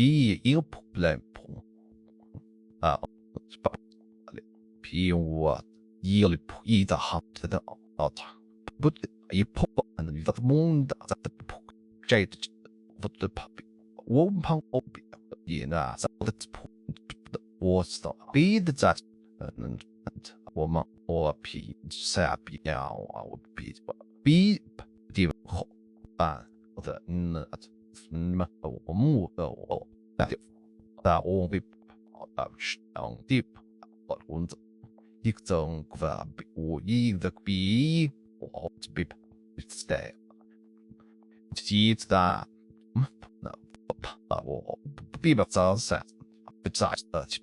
il problème il the hat the but il and the moon that jade the puppy won't pang up that's was the be that and woman or p sap or be the the move that won't be on deep but won't dictum or either be or to be stay. See that be but set besides that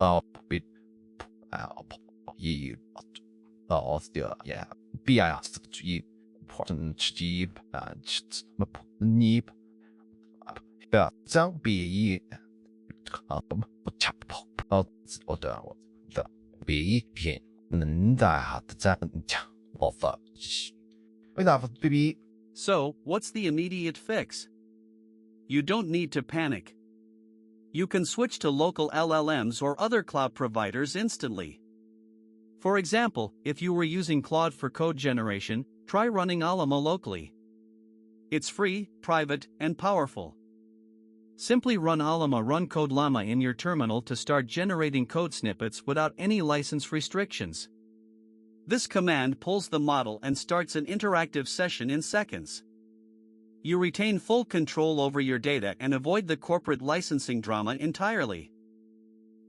up bit ye the yeah be asked to ye important cheap and neep yeah some be chap out or the be偏能在哈的在讲我发为啥baby So, what's the immediate fix? You don't need to panic. You can switch to local LLMs or other cloud providers instantly. For example, if you were using Claude for code generation, try running Alama locally. It's free, private, and powerful. Simply run Alama run code llama in your terminal to start generating code snippets without any license restrictions. This command pulls the model and starts an interactive session in seconds. You retain full control over your data and avoid the corporate licensing drama entirely.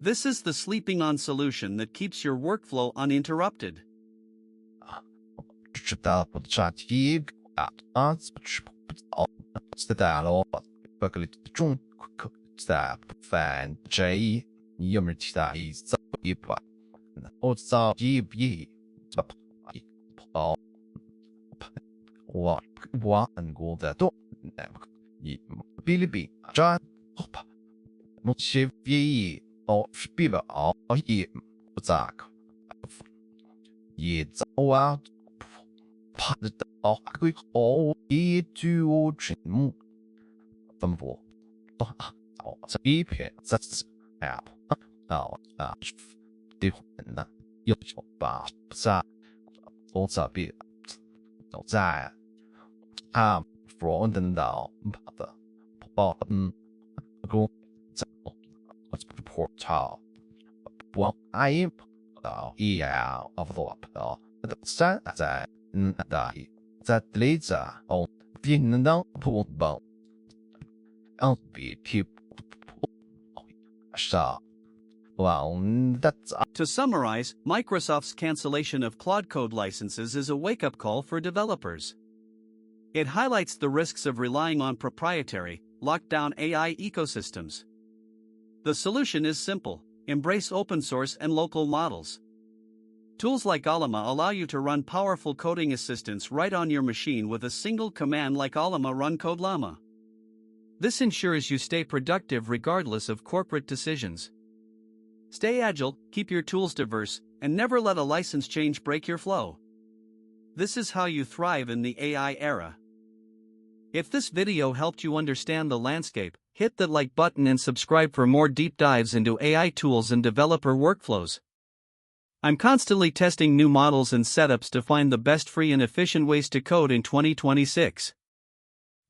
This is the sleeping on solution that keeps your workflow uninterrupted. To summarize, Microsoft's cancellation of Claude Code licenses is a wake-up call for developers. It highlights the risks of relying on proprietary, locked-down AI ecosystems. The solution is simple: embrace open source and local models. Tools like Alama allow you to run powerful coding assistants right on your machine with a single command like Alama run code llama. This ensures you stay productive regardless of corporate decisions. Stay agile, keep your tools diverse, and never let a license change break your flow. This is how you thrive in the AI era. If this video helped you understand the landscape, hit the like button and subscribe for more deep dives into AI tools and developer workflows. I'm constantly testing new models and setups to find the best free and efficient ways to code in 2026.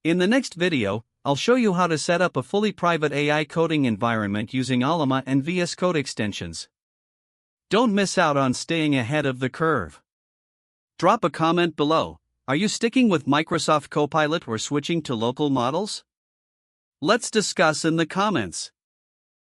In the next video, I'll show you how to set up a fully private AI coding environment using Alama and VS Code extensions. Don't miss out on staying ahead of the curve. Drop a comment below. Are you sticking with Microsoft Copilot or switching to local models? Let's discuss in the comments.